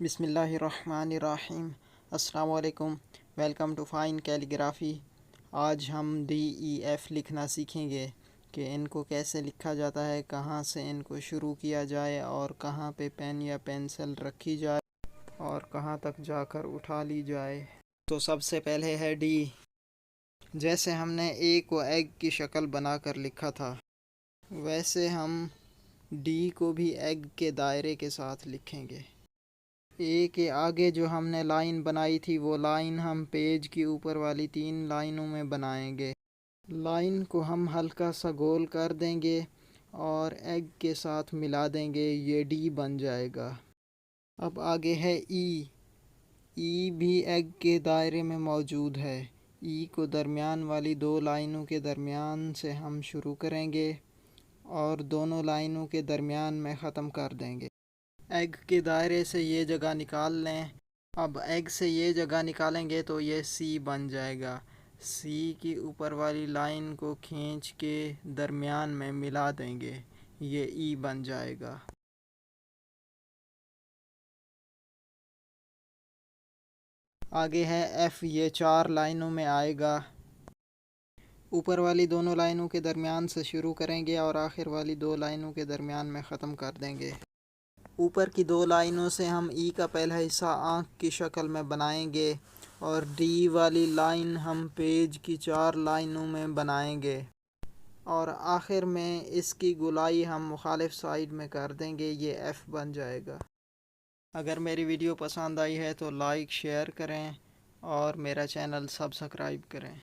बिस्मिल्लाहिर्रहमानिर्रहीम। अस्सलाम वालेकुम। Welcome to fine calligraphy. आज हम DEF लिखना सीखेंगे कि इनको कैसे लिखा जाता है, कहाँ से इनको शुरू किया जाए और कहाँ पे पेन या पेंसिल रखी जाए और कहाँ तक जाकर उठा ली जाए। तो सबसे पहले है डी। जैसे हमने ए को एग की शक्ल बनाकर लिखा था, वैसे हम डी को भी एग के दायरे के साथ लिखेंगे। ए के आगे जो हमने लाइन बनाई थी, वो लाइन हम पेज की ऊपर वाली 3 लाइनों में बनाएंगे। लाइन को हम हल्का सा गोल कर देंगे और एग के साथ मिला देंगे, ये डी बन जाएगा। अब आगे है ई। ई भी एग के दायरे में मौजूद है। ई को दरमियान वाली 2 लाइनों के दरमियान से हम शुरू करेंगे और दोनों लाइनों के दरमियान में ख़त्म कर देंगे। एग के दायरे से ये जगह निकाल लें। अब एग से ये जगह निकालेंगे तो ये सी बन जाएगा। सी की ऊपर वाली लाइन को खींच के दरमियान में मिला देंगे, ये ई बन जाएगा। आगे है एफ, ये 4 लाइनों में आएगा। ऊपर वाली दोनों लाइनों के दरमियान से शुरू करेंगे और आखिर वाली 2 लाइनों के दरमियान में ख़त्म कर देंगे। ऊपर की 2 लाइनों से हम ई का पहला हिस्सा आँख की शक्ल में बनाएंगे और डी वाली लाइन हम पेज की 4 लाइनों में बनाएंगे और आखिर में इसकी गोलाई हम मुखालिफ साइड में कर देंगे, ये एफ़ बन जाएगा। अगर मेरी वीडियो पसंद आई है तो लाइक शेयर करें और मेरा चैनल सब्सक्राइब करें।